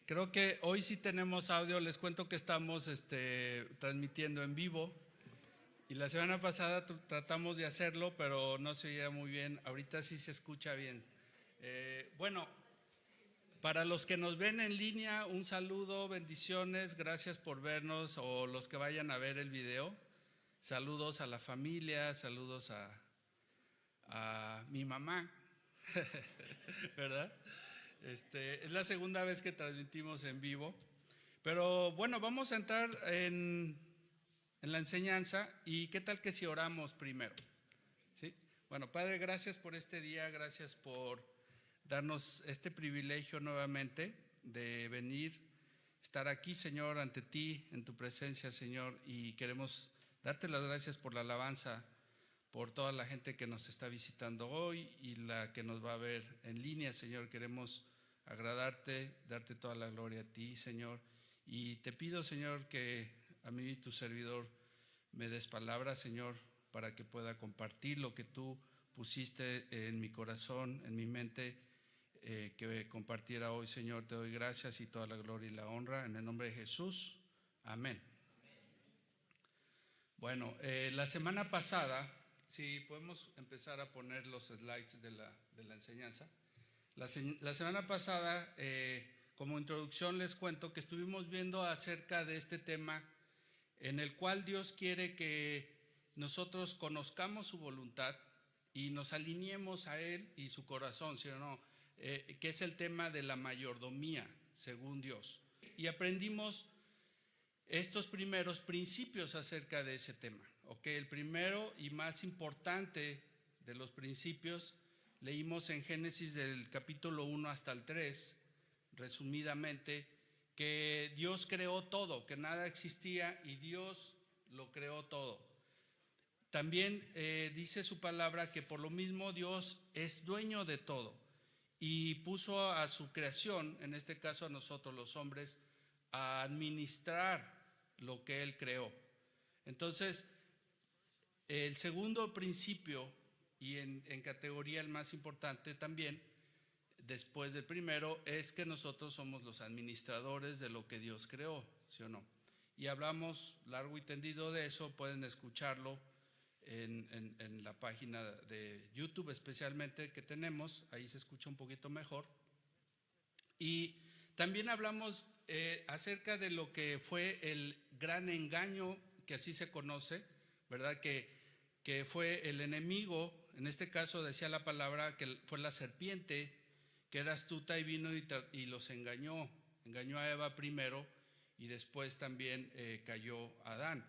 Creo que hoy sí tenemos audio. Les cuento que estamos transmitiendo en vivo y la semana pasada tratamos de hacerlo, pero no se oía muy bien. Ahorita sí se escucha bien. Bueno, para los que nos ven en línea, un saludo, bendiciones, gracias por vernos, o los que vayan a ver el video. Saludos a la familia, saludos a mi mamá, ¿verdad? Es la segunda vez que transmitimos en vivo, pero bueno, vamos a entrar en la enseñanza. Y qué tal que si oramos primero, ¿sí? Bueno, Padre, gracias por este día, gracias por darnos este privilegio nuevamente de venir, estar aquí, Señor, ante ti, en tu presencia, Señor, y queremos darte las gracias por la alabanza, por toda la gente que nos está visitando hoy y la que nos va a ver en línea, Señor. Queremos agradarte, darte toda la gloria a ti, Señor. Y te pido, Señor, que a mí, tu servidor, me des palabras, Señor, para que pueda compartir lo que tú pusiste en mi corazón, en mi mente, que compartiera hoy, Señor. Te doy gracias y toda la gloria y la honra en el nombre de Jesús. Amén. Bueno, la semana pasada, si podemos empezar a poner los slides de la enseñanza. La semana pasada, como introducción, les cuento que estuvimos viendo acerca de este tema en el cual Dios quiere que nosotros conozcamos su voluntad y nos alineemos a Él y su corazón, ¿sí o no? Que es el tema de la mayordomía, según Dios. Y aprendimos estos primeros principios acerca de ese tema. Okay, el primero y más importante de los principios leímos en Génesis del capítulo 1 hasta el 3, resumidamente, que Dios creó todo, que nada existía y Dios lo creó todo. También dice su palabra que por lo mismo Dios es dueño de todo y puso a su creación, en este caso a nosotros los hombres, a administrar lo que Él creó. Entonces, el segundo principio, y en categoría el más importante también, después del primero, es que nosotros somos los administradores de lo que Dios creó, ¿sí o no? Y hablamos largo y tendido de eso. Pueden escucharlo en la página de YouTube especialmente que tenemos, ahí se escucha un poquito mejor. Y también hablamos acerca de lo que fue el gran engaño, que así se conoce, ¿verdad? Que fue el enemigo. En este caso decía la palabra que fue la serpiente, que era astuta y vino y los engañó a Eva primero y después también cayó Adán.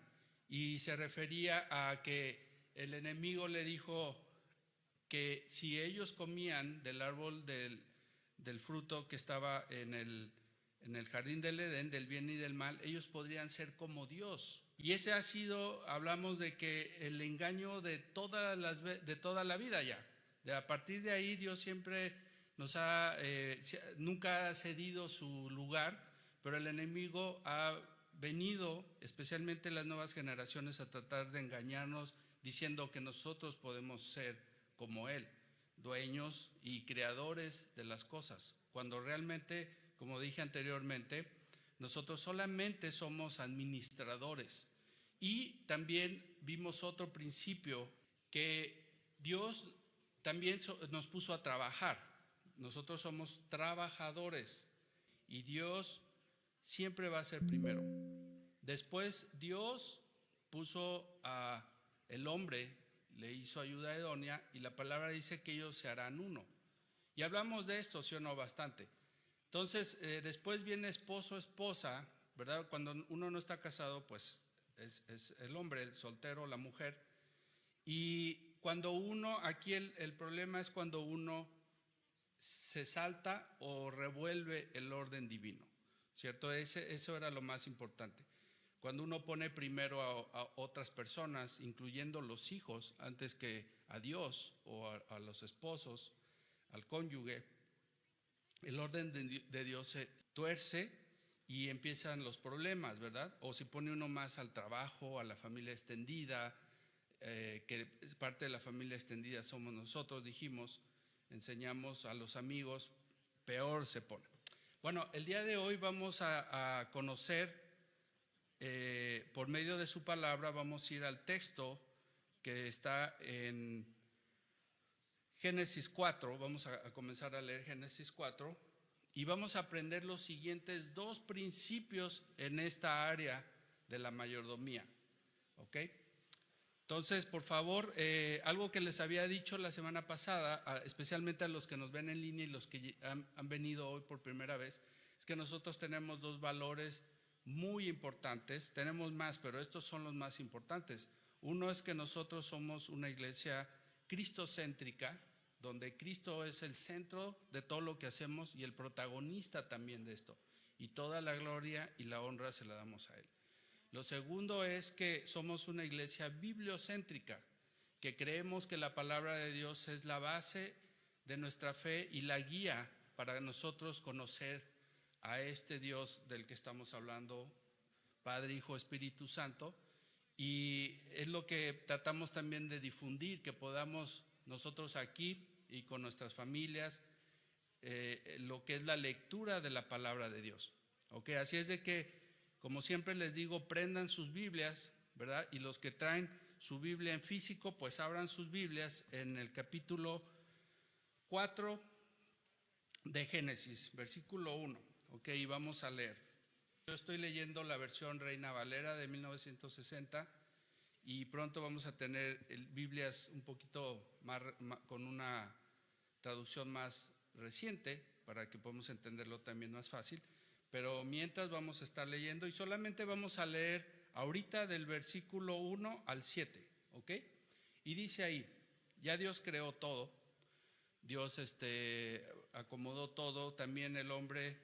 Y se refería a que el enemigo le dijo que si ellos comían del árbol del fruto que estaba en el jardín del Edén, del bien y del mal, ellos podrían ser como Dios. Y ese ha sido, hablamos de que el engaño de toda la vida ya. A partir de ahí Dios siempre nunca ha cedido su lugar, pero el enemigo ha venido, especialmente en las nuevas generaciones, a tratar de engañarnos diciendo que nosotros podemos ser como Él, dueños y creadores de las cosas, cuando realmente, como dije anteriormente, nosotros solamente somos administradores. Y también vimos otro principio, que Dios también nos puso a trabajar. Nosotros somos trabajadores y Dios siempre va a ser primero. Después Dios puso a el hombre, le hizo ayuda idónea, y la palabra dice que ellos se harán uno. Y hablamos de esto, ¿sí o no? Bastante. Entonces, después viene esposo, esposa, ¿verdad? Cuando uno no está casado, pues es el hombre, el soltero, la mujer. Y cuando uno, aquí el problema es cuando uno se salta o revuelve el orden divino, ¿cierto? Eso era lo más importante. Cuando uno pone primero a otras personas, incluyendo los hijos, antes que a Dios o a los esposos, al cónyuge, el orden de Dios se tuerce y empiezan los problemas, ¿verdad? O si pone uno más al trabajo, a la familia extendida, que parte de la familia extendida somos nosotros, dijimos, enseñamos a los amigos, peor se pone. Bueno, el día de hoy vamos a conocer, por medio de su palabra, vamos a ir al texto que está en Génesis 4, vamos a comenzar a leer Génesis 4 y vamos a aprender los siguientes dos principios en esta área de la mayordomía, ¿ok? Entonces, por favor, algo que les había dicho la semana pasada, especialmente a los que nos ven en línea y los que han venido hoy por primera vez, es que nosotros tenemos dos valores muy importantes, tenemos más, pero estos son los más importantes. Uno es que nosotros somos una iglesia cristocéntrica, donde Cristo es el centro de todo lo que hacemos y el protagonista también de esto. Y toda la gloria y la honra se la damos a Él. Lo segundo es que somos una iglesia bibliocéntrica, que creemos que la palabra de Dios es la base de nuestra fe y la guía para nosotros conocer a este Dios del que estamos hablando, Padre, Hijo, Espíritu Santo. Y es lo que tratamos también de difundir, que podamos nosotros aquí y con nuestras familias, lo que es la lectura de la palabra de Dios. ¿Okay? Así es de que, como siempre les digo, prendan sus Biblias, ¿verdad? Y los que traen su Biblia en físico, pues abran sus Biblias en el capítulo 4 de Génesis, versículo 1. ¿Ok? Y vamos a leer. Yo estoy leyendo la versión Reina Valera de 1960 y pronto vamos a tener Biblias un poquito más, con una traducción más reciente para que podamos entenderlo también más fácil. Pero mientras vamos a estar leyendo y solamente vamos a leer ahorita del versículo 1 al 7, ¿ok? Y dice ahí, ya Dios creó todo, Dios acomodó todo, también el hombre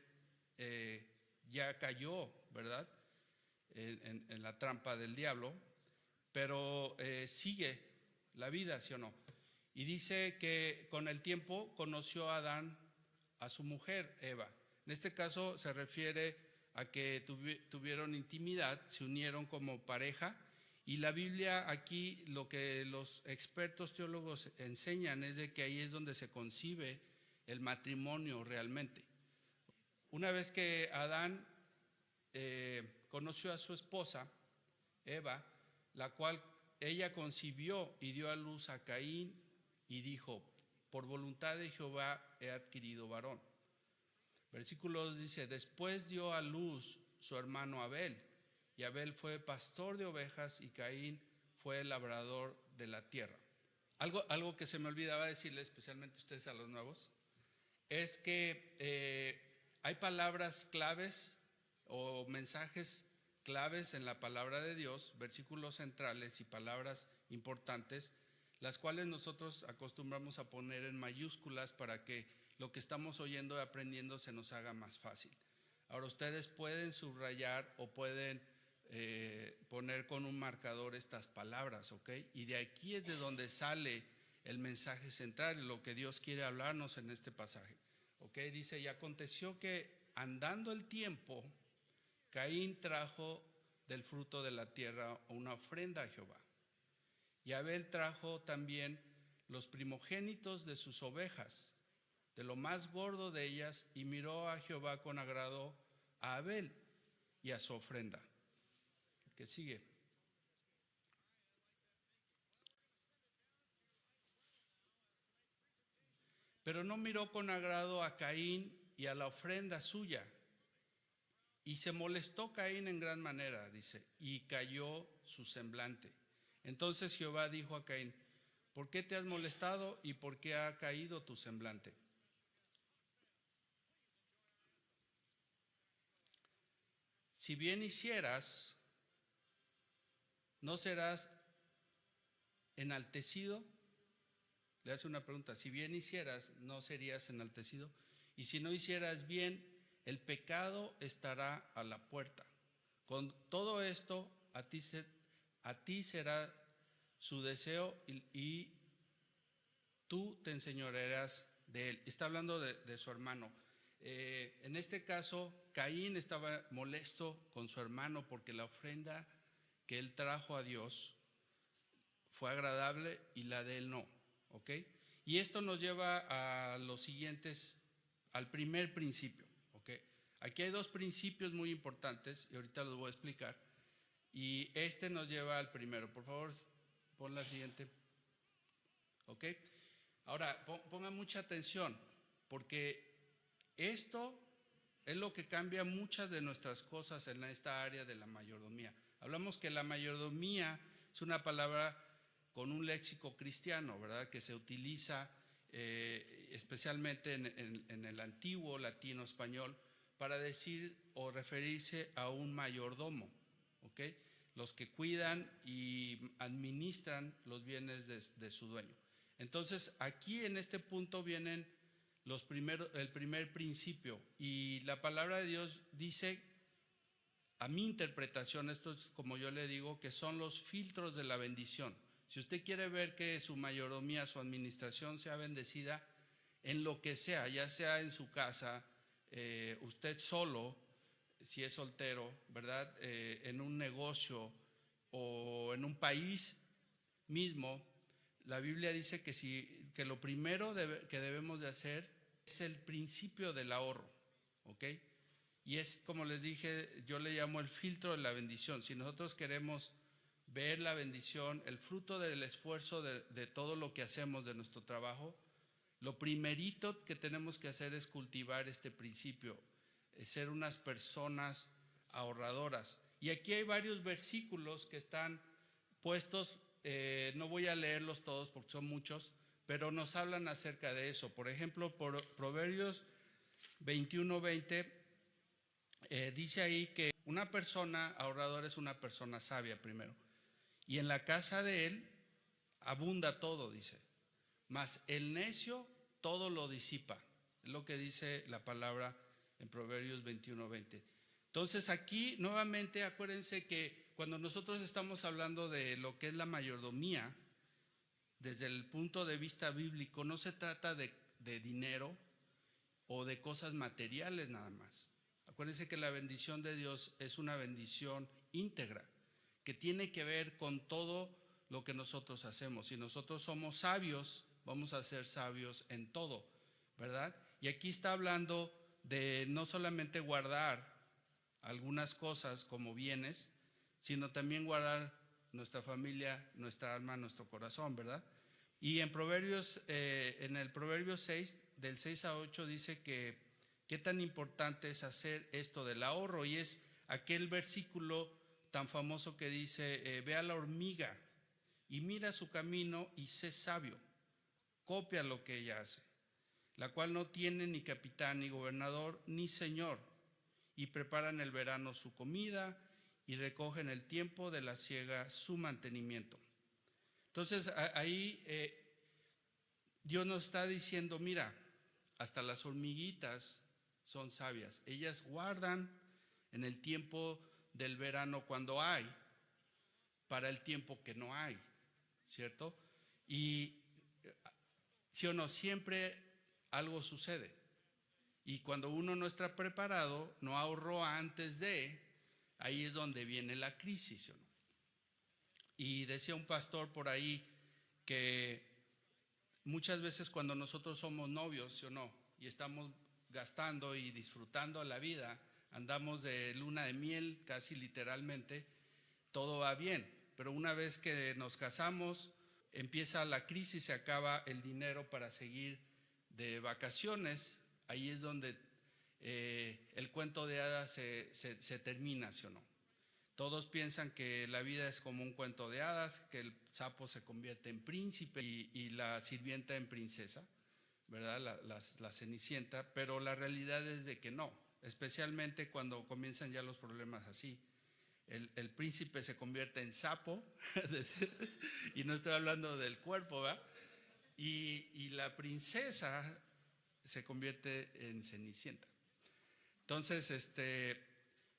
ya cayó, ¿verdad? En la trampa del diablo, pero sigue la vida, ¿sí o no? Y dice que con el tiempo conoció a Adán a su mujer, Eva. En este caso se refiere a que tuvieron intimidad, se unieron como pareja, y la Biblia aquí, lo que los expertos teólogos enseñan es de que ahí es donde se concibe el matrimonio realmente. Una vez que Adán conoció a su esposa, Eva, la cual ella concibió y dio a luz a Caín y dijo, por voluntad de Jehová he adquirido varón. Versículo 2 dice, después dio a luz su hermano Abel, y Abel fue pastor de ovejas y Caín fue labrador de la tierra. Algo que se me olvidaba decirles, especialmente ustedes a los nuevos, es que hay palabras claves o mensajes claves en la palabra de Dios, versículos centrales y palabras importantes, las cuales nosotros acostumbramos a poner en mayúsculas para que lo que estamos oyendo y aprendiendo se nos haga más fácil. Ahora ustedes pueden subrayar o pueden poner con un marcador estas palabras, ¿ok? Y de aquí es de donde sale el mensaje central, lo que Dios quiere hablarnos en este pasaje, ¿ok? Dice, y aconteció que andando el tiempo, Caín trajo del fruto de la tierra una ofrenda a Jehová. Y Abel trajo también los primogénitos de sus ovejas, de lo más gordo de ellas, y miró a Jehová con agrado a Abel y a su ofrenda. ¿Qué sigue? Pero no miró con agrado a Caín y a la ofrenda suya. Y se molestó Caín en gran manera, dice, y cayó su semblante. Entonces Jehová dijo a Caín, ¿por qué te has molestado y por qué ha caído tu semblante? Si bien hicieras, ¿no serás enaltecido? Le hace una pregunta, si bien hicieras, ¿no serías enaltecido? Y si no hicieras bien, el pecado estará a la puerta. Con todo esto, a ti será su deseo y tú te enseñorearás de él. Está hablando de su hermano. En este caso, Caín estaba molesto con su hermano porque la ofrenda que él trajo a Dios fue agradable y la de él no, ¿ok? Y esto nos lleva a los siguientes, al primer principio, ¿ok? Aquí hay dos principios muy importantes y ahorita los voy a explicar. Y este nos lleva al primero. Por favor, pon la siguiente. ¿Ok? Ahora, pongan mucha atención, porque esto es lo que cambia muchas de nuestras cosas en esta área de la mayordomía. Hablamos que la mayordomía es una palabra con un léxico cristiano, ¿verdad? Que se utiliza especialmente en el antiguo latino español para decir o referirse a un mayordomo, ¿ok? Los que cuidan y administran los bienes de su dueño. Entonces, aquí en este punto vienen el primer principio, y la palabra de Dios dice, a mi interpretación, esto es como yo le digo, que son los filtros de la bendición. Si usted quiere ver que su mayordomía, su administración sea bendecida en lo que sea, ya sea en su casa, usted solo, si es soltero, ¿verdad? En un negocio o en un país mismo, la Biblia dice que lo primero que debemos de hacer es el principio del ahorro, ¿ok? Y es, como les dije, yo le llamo el filtro de la bendición. Si nosotros queremos ver la bendición, el fruto del esfuerzo de todo lo que hacemos, de nuestro trabajo, lo primerito que tenemos que hacer es cultivar este principio, ser unas personas ahorradoras. Y aquí hay varios versículos que están puestos, no voy a leerlos todos porque son muchos, pero nos hablan acerca de eso. Por ejemplo, por Proverbios 21:20, dice ahí que una persona ahorradora es una persona sabia primero, y en la casa de él abunda todo, dice, mas el necio todo lo disipa. Es lo que dice la palabra en Proverbios 21:20. Entonces aquí nuevamente acuérdense que cuando nosotros estamos hablando de lo que es la mayordomía, desde el punto de vista bíblico, no se trata de dinero o de cosas materiales nada más. Acuérdense que la bendición de Dios es una bendición íntegra, que tiene que ver con todo lo que nosotros hacemos. Si nosotros somos sabios, vamos a ser sabios en todo, ¿verdad? Y aquí está hablando de no solamente guardar algunas cosas como bienes, sino también guardar nuestra familia, nuestra alma, nuestro corazón, ¿verdad? Y en Proverbios, en el Proverbio 6, del 6 a 8, dice que qué tan importante es hacer esto del ahorro, y es aquel versículo tan famoso que dice, ve a la hormiga y mira su camino y sé sabio, copia lo que ella hace, la cual no tiene ni capitán, ni gobernador, ni señor, y prepara en el verano su comida y recoge en el tiempo de la siega su mantenimiento. Entonces ahí Dios nos está diciendo, mira, hasta las hormiguitas son sabias, ellas guardan en el tiempo del verano cuando hay, para el tiempo que no hay, ¿cierto? Y sí o no, siempre algo sucede. Y cuando uno no está preparado, no ahorró antes de, ahí es donde viene la crisis, ¿sí o no? Y decía un pastor por ahí que muchas veces cuando nosotros somos novios, ¿sí o no? Y estamos gastando y disfrutando la vida, andamos de luna de miel casi literalmente, todo va bien. Pero una vez que nos casamos, empieza la crisis, se acaba el dinero para seguir de vacaciones. Ahí es donde el cuento de hadas se termina, ¿sí o no? Todos piensan que la vida es como un cuento de hadas, que el sapo se convierte en príncipe y la sirvienta en princesa, ¿verdad? La cenicienta, pero la realidad es de que no, especialmente cuando comienzan ya los problemas así. El príncipe se convierte en sapo, y no estoy hablando del cuerpo, ¿verdad? Y la princesa se convierte en cenicienta. Entonces,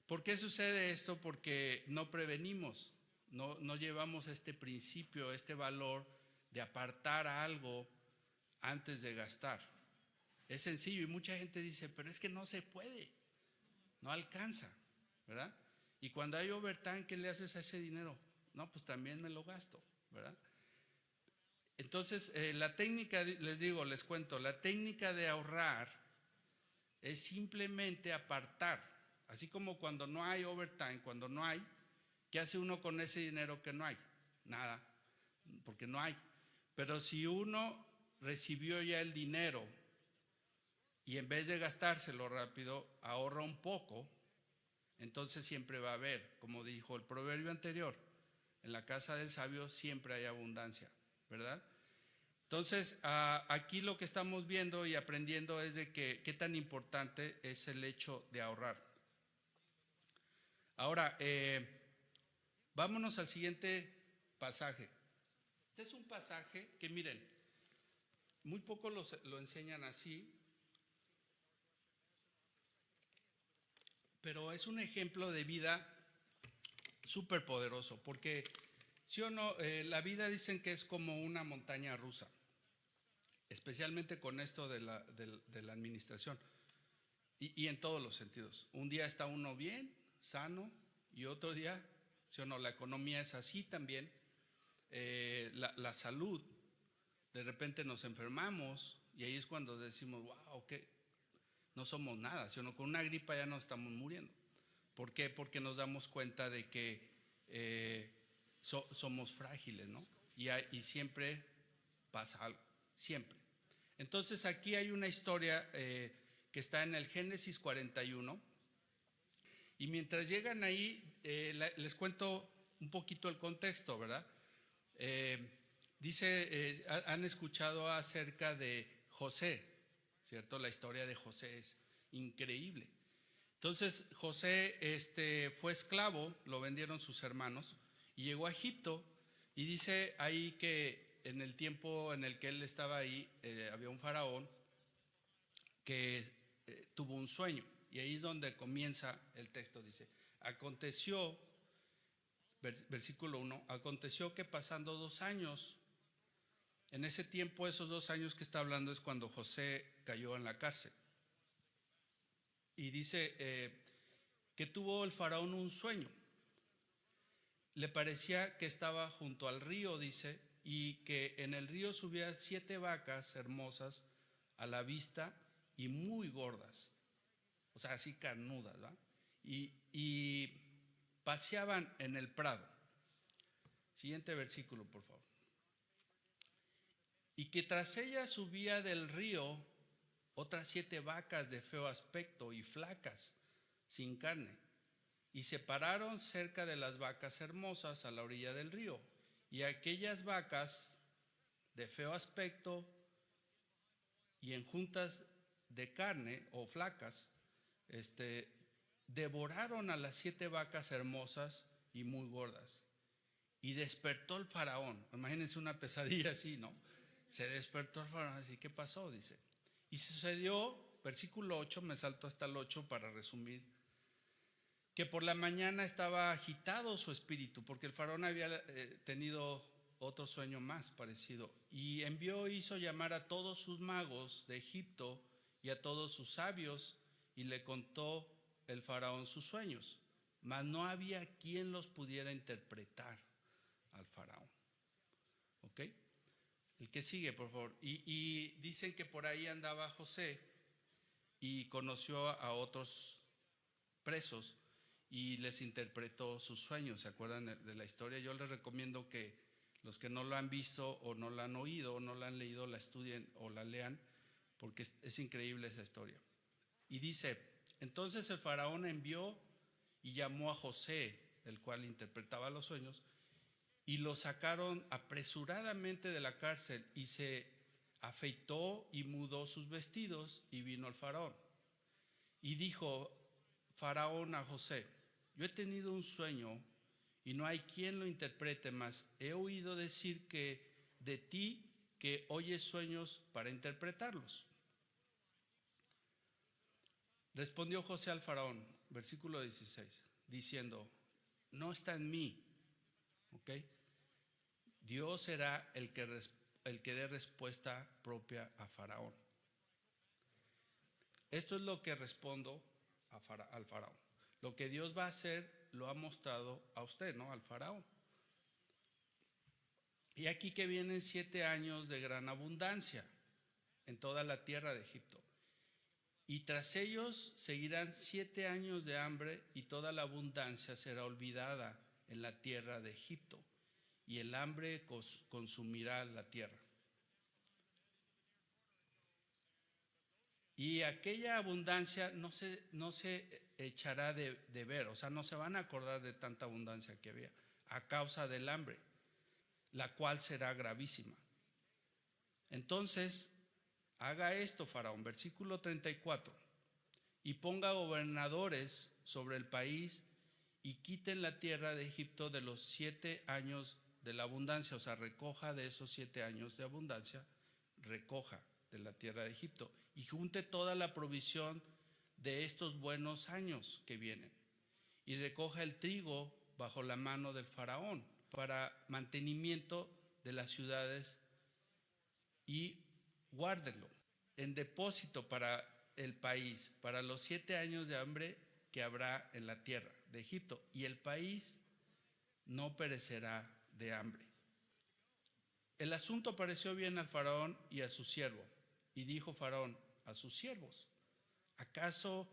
¿por qué sucede esto? Porque no prevenimos, no llevamos este principio, este valor de apartar algo antes de gastar. Es sencillo y mucha gente dice, pero es que no se puede, no alcanza, ¿verdad? Y cuando hay overtime, ¿qué le haces a ese dinero? No, pues también me lo gasto, ¿verdad? Entonces, la técnica, les cuento, la técnica de ahorrar es simplemente apartar. Así como cuando no hay overtime, cuando no hay, ¿qué hace uno con ese dinero que no hay? Nada, porque no hay. Pero si uno recibió ya el dinero y en vez de gastárselo rápido, ahorra un poco, entonces siempre va a haber, como dijo el proverbio anterior, en la casa del sabio siempre hay abundancia, ¿verdad? Entonces, aquí lo que estamos viendo y aprendiendo es de que qué tan importante es el hecho de ahorrar. Ahora, vámonos al siguiente pasaje. Este es un pasaje que, miren, muy poco lo enseñan así, pero es un ejemplo de vida súper poderoso, porque sí o no, la vida dicen que es como una montaña rusa, especialmente con esto de la administración y en todos los sentidos. Un día está uno bien, sano, y otro día, sí o no, la economía es así también, la salud, de repente nos enfermamos y ahí es cuando decimos, wow, que no somos nada, sino con una gripa ya nos estamos muriendo. ¿Por qué? Porque nos damos cuenta de que somos frágiles, ¿no? Y siempre pasa algo, siempre. Entonces aquí hay una historia que está en el Génesis 41 y mientras llegan ahí les cuento un poquito el contexto, ¿verdad? Dice, han escuchado acerca de José, ¿cierto? La historia de José es increíble. Entonces José fue esclavo, lo vendieron sus hermanos y llegó a Egipto y dice ahí que en el tiempo en el que él estaba ahí había un faraón que tuvo un sueño y ahí es donde comienza el texto, dice, aconteció, versículo 1, aconteció que pasando 2 años, en ese tiempo esos 2 años que está hablando es cuando José cayó en la cárcel. Y dice que tuvo el faraón un sueño. Le parecía que estaba junto al río, dice, y que en el río subían 7 vacas hermosas a la vista y muy gordas, o sea, así carnudas, ¿verdad? Y paseaban en el prado. Siguiente versículo, por favor. Y que tras ella subía del río otras 7 vacas de feo aspecto y flacas, sin carne, y se pararon cerca de las vacas hermosas a la orilla del río, y aquellas vacas de feo aspecto y enjuntas de carne o flacas, devoraron a las 7 vacas hermosas y muy gordas. Y despertó el faraón. Imagínense una pesadilla así, ¿no? Se despertó el faraón así, ¿qué pasó? Dice. Y sucedió, versículo 8, me salto hasta el 8 para resumir, que por la mañana estaba agitado su espíritu, porque el faraón había tenido otro sueño más parecido, y envió, hizo llamar a todos sus magos de Egipto y a todos sus sabios, y le contó el faraón sus sueños, mas no había quien los pudiera interpretar al faraón. ¿Ok? El que sigue, por favor. Y dicen que por ahí andaba José y conoció a otros presos y les interpretó sus sueños. ¿Se acuerdan de la historia? Yo les recomiendo que los que no lo han visto o no la han oído o no la han leído, la estudien o la lean, porque es increíble esa historia. Y dice, entonces el faraón envió y llamó a José, el cual interpretaba los sueños, y lo sacaron apresuradamente de la cárcel y se afeitó y mudó sus vestidos y vino al faraón. Y dijo Faraón a José, yo he tenido un sueño y no hay quien lo interprete, mas he oído decir que de ti que oyes sueños para interpretarlos. Respondió José al faraón, versículo 16, diciendo, no está en mí, ¿ok? Dios será el que dé respuesta propia a faraón. Esto es lo que respondo al faraón. Lo que Dios va a hacer lo ha mostrado a usted, ¿no? Al faraón. Y aquí que vienen 7 años de gran abundancia en toda la tierra de Egipto. Y tras ellos seguirán 7 años de hambre, y toda la abundancia será olvidada en la tierra de Egipto, y el hambre consumirá la tierra. Y aquella abundancia no se echará de ver, o sea, no se van a acordar de tanta abundancia que había, a causa del hambre, la cual será gravísima. Entonces, haga esto, Faraón, versículo 34, y ponga gobernadores sobre el país, y quiten la tierra de Egipto de los 7 años de la abundancia, o sea, recoja de esos 7 años de abundancia, recoja de la tierra de Egipto, y junte toda la provisión de estos buenos años que vienen, y recoja el trigo bajo la mano del faraón para mantenimiento de las ciudades, y guárdelo en depósito para el país, para los 7 años de hambre que habrá en la tierra de Egipto, y el país no perecerá de hambre. El asunto pareció bien al faraón y a su siervo, y dijo Faraón a sus siervos: ¿acaso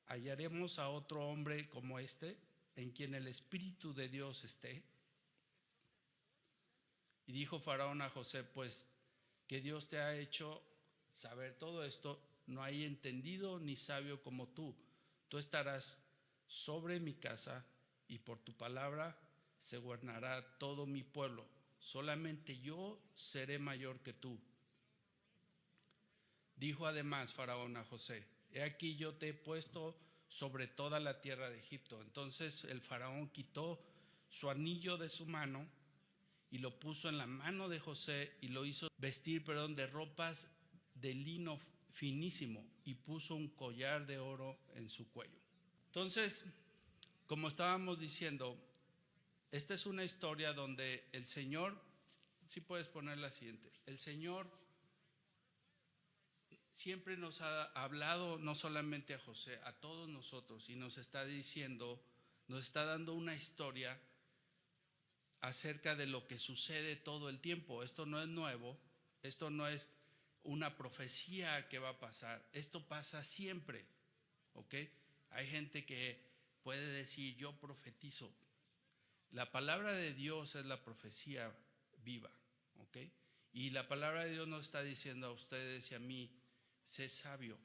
hallaremos a otro hombre como este, en quien el Espíritu de Dios esté? Y dijo Faraón a José: pues que Dios te ha hecho saber todo esto, no hay entendido ni sabio como tú. Tú estarás sobre mi casa, y por tu palabra se gobernará todo mi pueblo. Solamente yo seré mayor que tú. Dijo además Faraón a José: he aquí yo te he puesto sobre toda la tierra de Egipto. Entonces el faraón quitó su anillo de su mano y lo puso en la mano de José, y lo hizo vestir, de ropas de lino finísimo, y puso un collar de oro en su cuello. Entonces, como estábamos diciendo, esta es una historia donde el Señor, si puedes poner la siguiente, el Señor siempre nos ha hablado, no solamente a José, a todos nosotros, y nos está diciendo, nos está dando una historia acerca de lo que sucede todo el tiempo. Esto no es nuevo, esto no es una profecía que va a pasar, esto pasa siempre, ¿ok? Hay gente que puede decir: yo profetizo. La palabra de Dios es la profecía viva, ¿ok? Y la palabra de Dios nos está diciendo a ustedes y a mí: sé sabio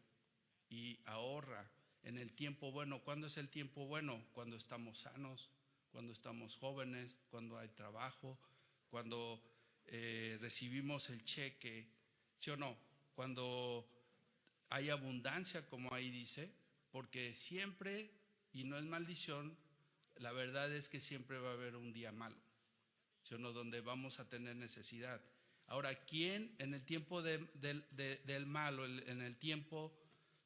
y ahorra en el tiempo bueno. ¿Cuándo es el tiempo bueno? Cuando estamos sanos, cuando estamos jóvenes, cuando hay trabajo, cuando recibimos el cheque, ¿sí o no? Cuando hay abundancia, como ahí dice, porque siempre, y no es maldición, la verdad es que siempre va a haber un día malo, ¿sí o no? Donde vamos a tener necesidad. Ahora, ¿quién en el tiempo del malo, en el tiempo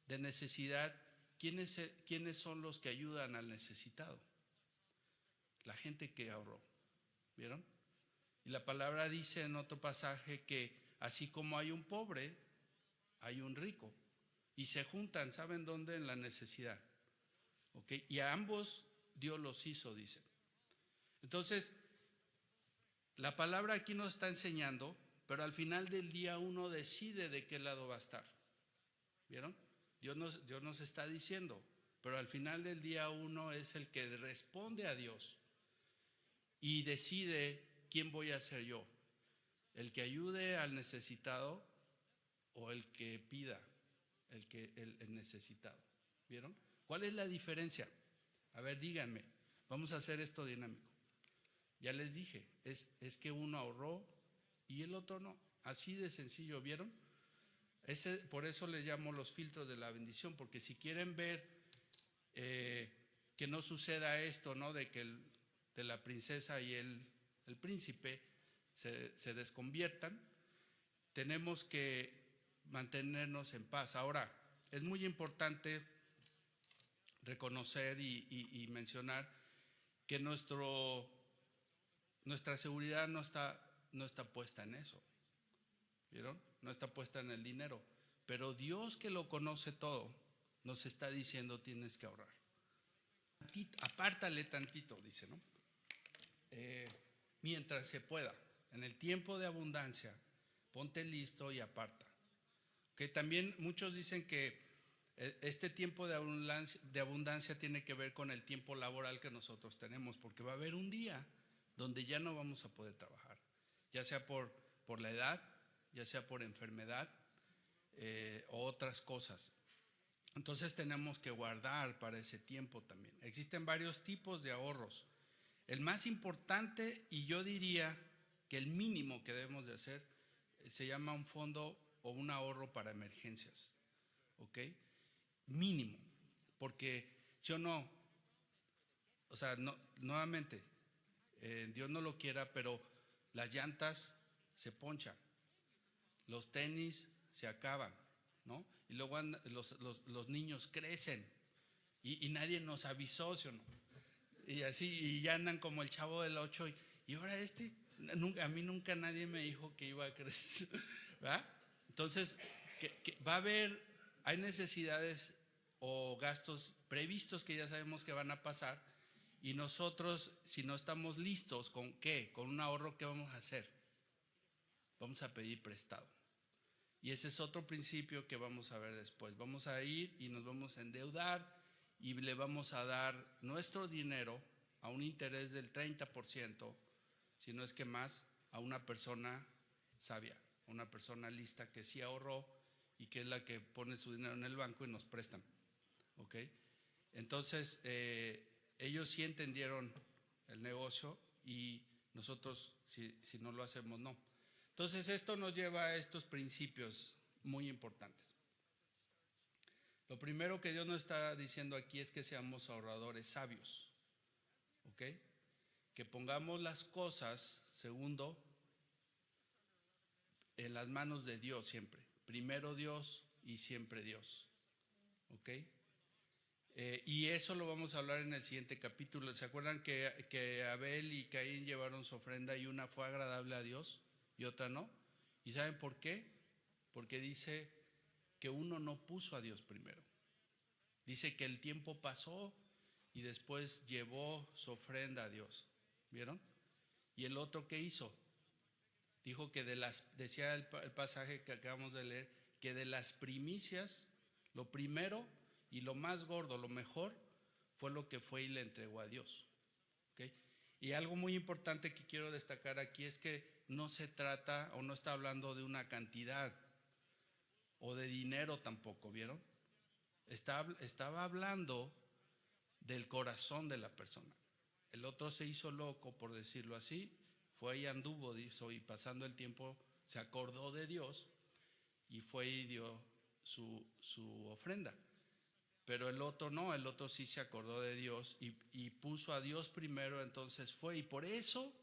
de necesidad, quiénes son los que ayudan al necesitado? La gente que ahorró, ¿vieron? Y la palabra dice en otro pasaje que así como hay un pobre, hay un rico, y se juntan, ¿saben dónde? En la necesidad, ¿ok? Y a ambos Dios los hizo, dice. Entonces, la palabra aquí nos está enseñando, pero al final del día uno decide de qué lado va a estar, ¿vieron? Dios nos está diciendo, pero al final del día uno es el que responde a Dios y decide: ¿quién voy a ser yo? ¿El que ayude al necesitado o el que pida, el necesitado? ¿Vieron? ¿Cuál es la diferencia? A ver, díganme. Vamos a hacer esto dinámico. Ya les dije, es que uno ahorró y el otro no. Así de sencillo, ¿vieron? Por eso les llamo los filtros de la bendición, porque si quieren ver que no suceda esto, ¿no? De que de la princesa y el príncipe se desconviertan, tenemos que mantenernos en paz. Ahora, es muy importante reconocer y mencionar que nuestra seguridad no está puesta en eso, ¿vieron? No está puesta en el dinero, pero Dios, que lo conoce todo, nos está diciendo: tienes que ahorrar. Apártale tantito, dice, ¿no? Mientras se pueda, en el tiempo de abundancia, ponte listo y aparta. Que también muchos dicen que Este tiempo de abundancia tiene que ver con el tiempo laboral que nosotros tenemos, porque va a haber un día donde ya no vamos a poder trabajar, ya sea por la edad, ya sea por enfermedad o otras cosas. Entonces tenemos que guardar para ese tiempo también. Existen varios tipos de ahorros. El más importante, y yo diría que el mínimo que debemos de hacer, se llama un fondo o un ahorro para emergencias, ¿ok? Mínimo, porque si o no, o sea, no, nuevamente, Dios no lo quiera, pero las llantas se ponchan, los tenis se acaban, ¿no? Y luego los niños crecen y nadie nos avisó, ¿sí o no? Y así, y ya andan como el Chavo del 8 y ahora a mí nunca nadie me dijo que iba a crecer, ¿verdad? Entonces, que va a haber, hay necesidades o gastos previstos que ya sabemos que van a pasar, y nosotros, si no estamos listos, ¿con qué? Con un ahorro, ¿qué vamos a hacer? Vamos a pedir prestado. Y ese es otro principio que vamos a ver después. Vamos a ir y nos vamos a endeudar y le vamos a dar nuestro dinero a un interés del 30%, si no es que más, a una persona sabia, una persona lista que sí ahorró y que es la que pone su dinero en el banco y nos prestan, ¿ok? Entonces, ellos sí entendieron el negocio y nosotros, si no lo hacemos, no. Entonces, esto nos lleva a estos principios muy importantes. Lo primero que Dios nos está diciendo aquí es que seamos ahorradores sabios, ¿ok? Que pongamos las cosas, segundo, en las manos de Dios siempre. Primero Dios y siempre Dios, ¿ok? Y eso lo vamos a hablar en el siguiente capítulo. ¿Se acuerdan que Abel y Caín llevaron su ofrenda y una fue agradable a Dios y otra no? ¿Y saben por qué? Porque dice que uno no puso a Dios primero. Dice que el tiempo pasó y después llevó su ofrenda a Dios. ¿Vieron? ¿Y el otro qué hizo? Dijo que decía el pasaje que acabamos de leer, que de las primicias, lo primero y lo más gordo, lo mejor, fue lo que fue y le entregó a Dios. ¿Okay? Y algo muy importante que quiero destacar aquí es que no se trata o no está hablando de una cantidad o de dinero tampoco, ¿vieron? Estaba hablando del corazón de la persona. El otro se hizo loco, por decirlo así, fue y anduvo, y pasando el tiempo se acordó de Dios y fue y dio su ofrenda. Pero el otro no, el otro sí se acordó de Dios y puso a Dios primero, entonces fue. Y por eso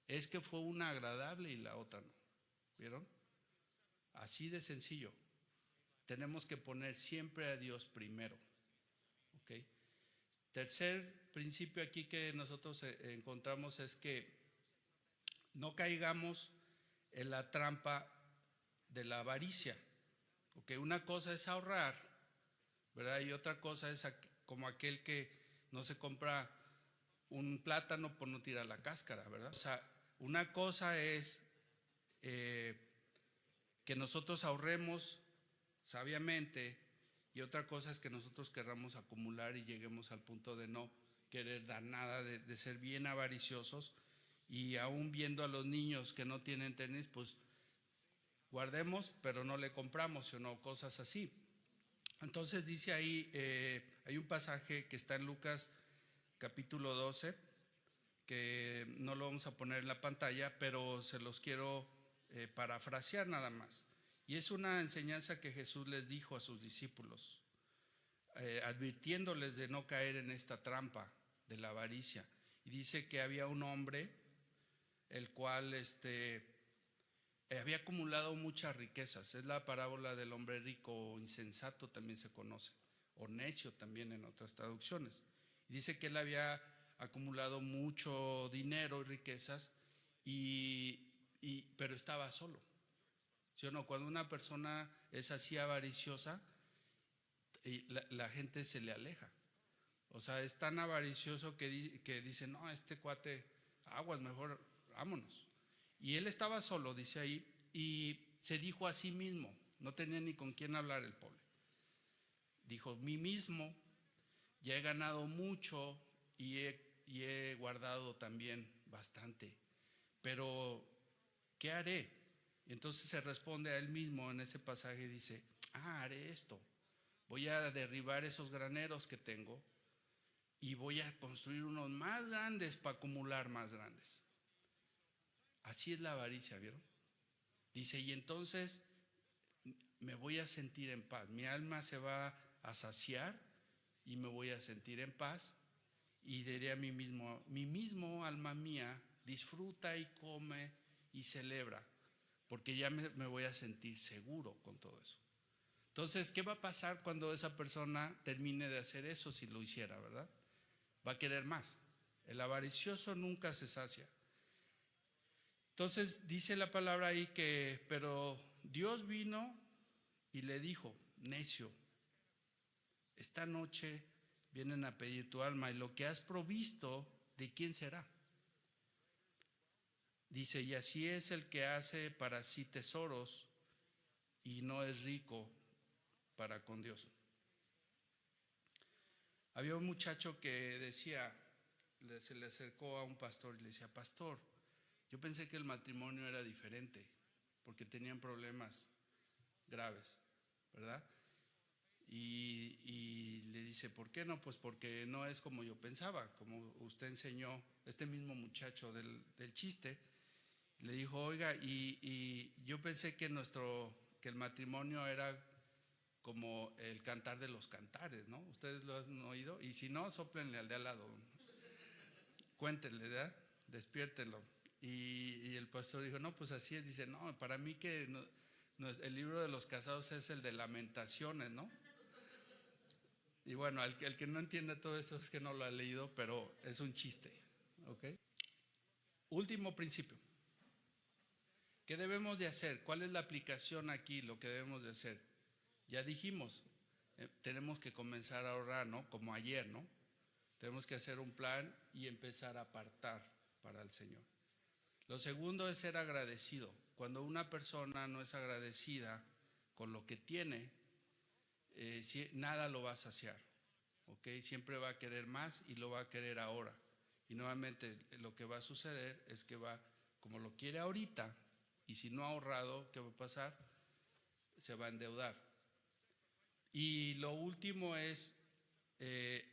es que fue una agradable y la otra no. ¿Vieron? Así de sencillo. Tenemos que poner siempre a Dios primero. ¿Ok? Tercer principio aquí que nosotros encontramos es que no caigamos en la trampa de la avaricia. ¿Ok? Una cosa es ahorrar, ¿verdad? Y otra cosa es como aquel que no se compra un plátano por no tirar la cáscara, ¿verdad? O sea, una cosa es que nosotros ahorremos sabiamente y otra cosa es que nosotros querramos acumular y lleguemos al punto de no querer dar nada, de ser bien avariciosos, y aún viendo a los niños que no tienen tenis, pues guardemos, pero no le compramos, sino cosas así. Entonces dice ahí, hay un pasaje que está en Lucas capítulo 12, que no lo vamos a poner en la pantalla, pero se los quiero parafrasear nada más. Y es una enseñanza que Jesús les dijo a sus discípulos, advirtiéndoles de no caer en esta trampa de la avaricia. Y dice que había un hombre, el cual había acumulado muchas riquezas. Es la parábola del hombre rico o insensato, también se conoce, o necio también en otras traducciones. Y dice que él había acumulado mucho dinero y riquezas, pero estaba solo. ¿Sí o no? Cuando una persona es así avariciosa, la gente se le aleja. O sea, es tan avaricioso que dice, no, este cuate, aguas, mejor vámonos. Y él estaba solo, dice ahí, y se dijo a sí mismo, no tenía ni con quién hablar el pobre. dijo, mí mismo, ya he ganado mucho y he guardado también bastante, pero ¿qué haré? Y entonces se responde a él mismo en ese pasaje y dice, haré esto, voy a derribar esos graneros que tengo y voy a construir unos más grandes para acumular más grandes. Así es la avaricia, ¿vieron? Dice, y entonces me voy a sentir en paz, mi alma se va a saciar y me voy a sentir en paz y diré a mí mismo, alma mía, disfruta y come y celebra, porque ya me voy a sentir seguro con todo eso. Entonces, ¿qué va a pasar cuando esa persona termine de hacer eso si lo hiciera, verdad? Va a querer más. El avaricioso nunca se sacia. Entonces dice la palabra ahí que, pero Dios vino y le dijo, necio, esta noche vienen a pedir tu alma y lo que has provisto, ¿de quién será? Dice, y así es el que hace para sí tesoros y no es rico para con Dios. Había un muchacho que decía, se le acercó a un pastor y le decía, pastor, yo pensé que el matrimonio era diferente porque tenían problemas graves, ¿verdad? Y le dice, ¿por qué no? Pues porque no es como yo pensaba, como usted enseñó, este mismo muchacho del chiste, le dijo, oiga, y yo pensé que el matrimonio era como el cantar de los cantares, ¿no? ¿Ustedes lo han oído? Y si no, sóplenle al de al lado, cuéntenle, ¿verdad? Despiértenlo. Y el pastor dijo, no, pues así es. Dice, no, para mí que no, el libro de los casados es el de Lamentaciones, ¿no? Y bueno, el que no entiende todo esto es que no lo ha leído, pero es un chiste, ¿ok? Último principio. ¿Qué debemos de hacer? ¿Cuál es la aplicación aquí? Lo que debemos de hacer. Ya dijimos, tenemos que comenzar a ahorrar, ¿no? Como ayer, ¿no? Tenemos que hacer un plan y empezar a apartar para el Señor. Lo segundo es ser agradecido. Cuando una persona no es agradecida con lo que tiene, nada lo va a saciar, ¿ok? Siempre va a querer más y lo va a querer ahora. Y nuevamente lo que va a suceder es que como lo quiere ahorita, y si no ha ahorrado, ¿qué va a pasar? Se va a endeudar. Y lo último es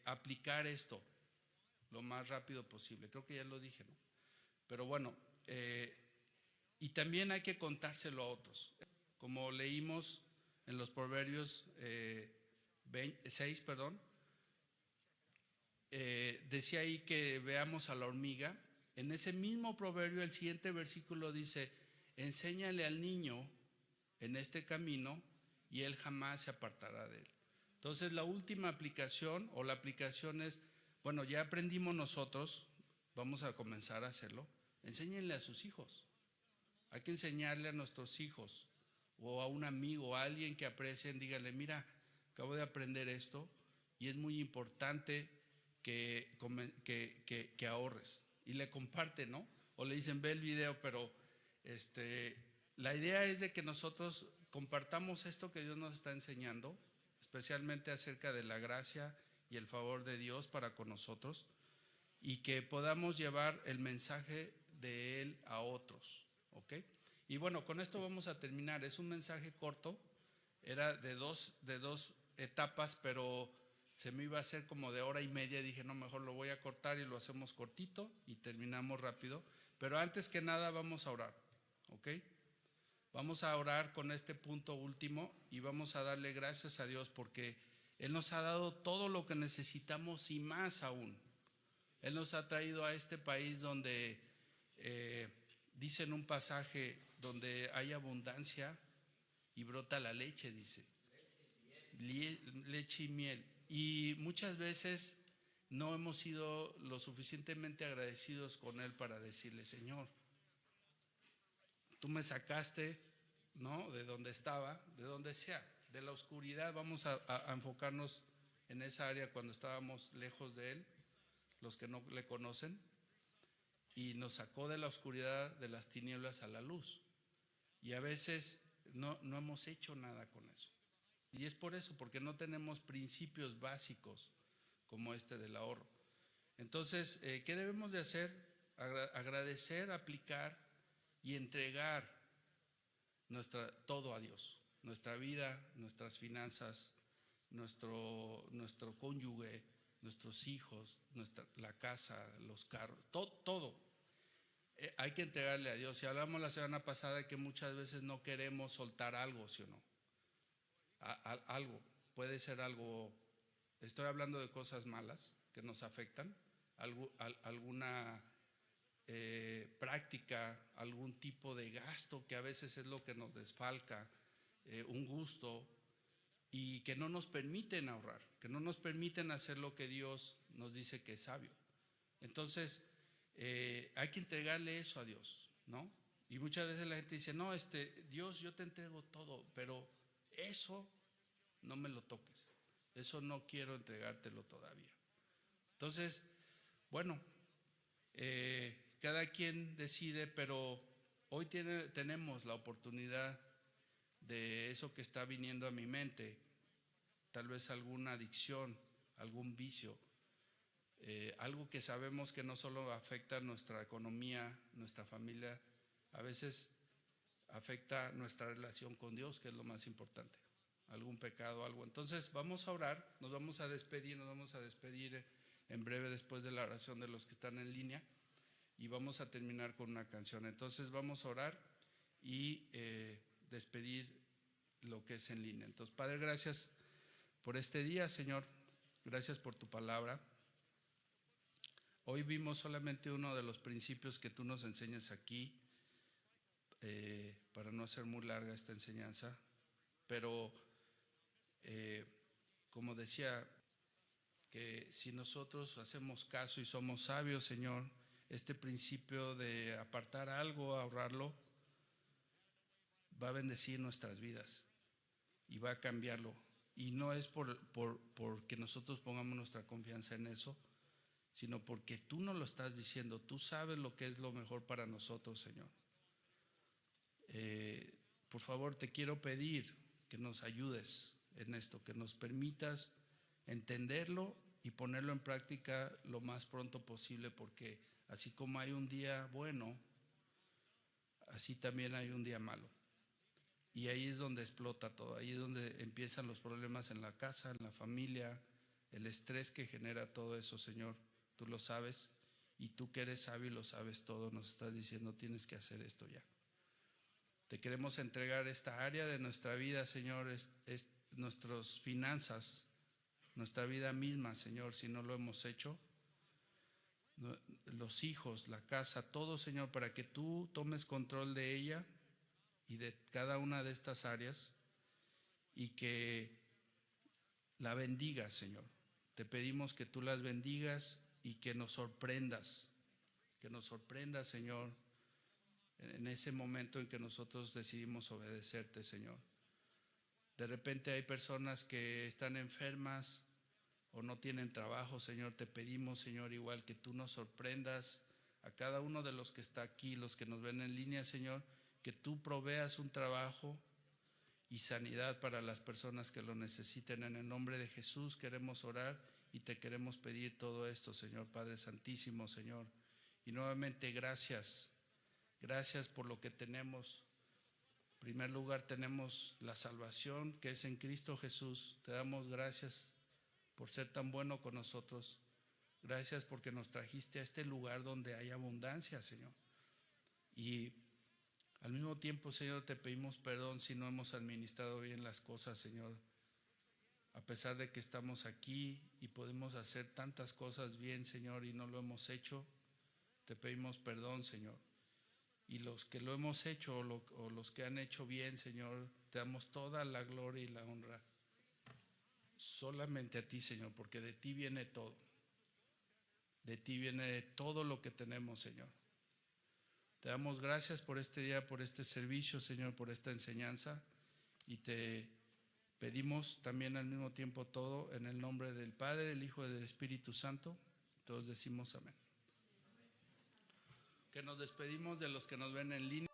aplicar esto lo más rápido posible. Creo que ya lo dije, ¿no? Pero bueno, y también hay que contárselo a otros. Como leímos en los Proverbios 6, decía ahí que veamos a la hormiga. En ese mismo proverbio, el siguiente versículo dice, enséñale al niño en este camino y él jamás se apartará de él. Entonces la última aplicación o la aplicación es, bueno, ya aprendimos nosotros, vamos a comenzar a hacerlo, enséñenle a sus hijos. Hay que enseñarle a nuestros hijos o a un amigo o a alguien que aprecien, díganle, mira, acabo de aprender esto y es muy importante que ahorres. Y le comparten, ¿no? O le dicen, ve el video, pero la idea es de que nosotros compartamos esto que Dios nos está enseñando, especialmente acerca de la gracia y el favor de Dios para con nosotros, y que podamos llevar el mensaje de Él a otros, ¿ok? Y bueno, con esto vamos a terminar. Es un mensaje corto, era de dos etapas, pero se me iba a hacer como de hora y media. Dije, no, mejor lo voy a cortar y lo hacemos cortito y terminamos rápido. Pero antes que nada vamos a orar, ¿ok? Vamos a orar con este punto último y vamos a darle gracias a Dios porque Él nos ha dado todo lo que necesitamos y más aún. Él nos ha traído a este país donde dice en un pasaje donde hay abundancia y brota la leche, dice, leche y miel. Y muchas veces no hemos sido lo suficientemente agradecidos con Él para decirle, Señor, tú me sacaste, ¿no? De donde estaba, de donde sea, de la oscuridad. Vamos a enfocarnos en esa área cuando estábamos lejos de Él, los que no le conocen, y nos sacó de la oscuridad, de las tinieblas a la luz. Y a veces no hemos hecho nada con eso. Y es por eso, porque no tenemos principios básicos como este del ahorro. Entonces, ¿qué debemos de hacer? Agradecer, aplicar y entregar todo a Dios. Nuestra vida, nuestras finanzas, nuestro cónyuge, nuestros hijos, la casa, los carros, todo. Hay que entregarle a Dios. Y hablamos la semana pasada de que muchas veces no queremos soltar algo, ¿sí o no? Algo, puede ser algo, estoy hablando de cosas malas que nos afectan, alguna práctica, algún tipo de gasto que a veces es lo que nos desfalca, un gusto, y que no nos permiten ahorrar, que no nos permiten hacer lo que Dios nos dice que es sabio. Entonces, hay que entregarle eso a Dios, ¿no? Y muchas veces la gente dice, no, Dios, yo te entrego todo, pero eso no me lo toques, eso no quiero entregártelo todavía. Entonces, bueno, cada quien decide, pero hoy tenemos la oportunidad de eso que está viniendo a mi mente, tal vez alguna adicción, algún vicio, algo que sabemos que no solo afecta nuestra economía, nuestra familia, a veces afecta nuestra relación con Dios, que es lo más importante, algún pecado, algo. Entonces vamos a orar, nos vamos a despedir en breve después de la oración de los que están en línea, y vamos a terminar con una canción. Entonces vamos a orar y despedir lo que es en línea. Entonces, Padre, gracias por este día, Señor, gracias por tu palabra. Hoy vimos solamente uno de los principios que tú nos enseñas aquí, para no hacer muy larga esta enseñanza, pero como decía, que si nosotros hacemos caso y somos sabios, Señor, este principio de apartar algo, ahorrarlo, va a bendecir nuestras vidas y va a cambiarlo. Y no es porque nosotros pongamos nuestra confianza en eso, sino porque tú nos lo estás diciendo. Tú sabes lo que es lo mejor para nosotros, Señor. Por favor, te quiero pedir que nos ayudes en esto, que nos permitas entenderlo y ponerlo en práctica lo más pronto posible, porque así como hay un día bueno, así también hay un día malo. Y ahí es donde explota todo, ahí es donde empiezan los problemas en la casa, en la familia, el estrés que genera todo eso, Señor. Tú lo sabes, y tú que eres sabio y lo sabes todo, nos estás diciendo, tienes que hacer esto ya. Te queremos entregar esta área de nuestra vida, Señor, es nuestras finanzas, nuestra vida misma, Señor, si no lo hemos hecho, los hijos, la casa, todo, Señor, para que tú tomes control de ella y de cada una de estas áreas, y que la bendigas, Señor. Te pedimos que tú las bendigas y que nos sorprendas, Señor, en ese momento en que nosotros decidimos obedecerte, Señor. De repente hay personas que están enfermas o no tienen trabajo, Señor. Te pedimos, Señor, igual que tú nos sorprendas a cada uno de los que está aquí, los que nos ven en línea, Señor, que tú proveas un trabajo y sanidad para las personas que lo necesiten. En el nombre de Jesús queremos orar y te queremos pedir todo esto, Señor Padre Santísimo, Señor. Y nuevamente gracias por lo que tenemos. En primer lugar tenemos la salvación que es en Cristo Jesús. Te damos gracias por ser tan bueno con nosotros. Gracias porque nos trajiste a este lugar donde hay abundancia, Señor. Y al mismo tiempo, Señor, te pedimos perdón si no hemos administrado bien las cosas, Señor. A pesar de que estamos aquí y podemos hacer tantas cosas bien, Señor, y no lo hemos hecho, te pedimos perdón, Señor. Y los que lo hemos hecho o los que han hecho bien, Señor, te damos toda la gloria y la honra solamente a ti, Señor, porque de ti viene todo. De ti viene todo lo que tenemos, Señor. Te damos gracias por este día, por este servicio, Señor, por esta enseñanza, y te pedimos también al mismo tiempo todo en el nombre del Padre, del Hijo y del Espíritu Santo. Todos decimos amén. Que nos despedimos de los que nos ven en línea.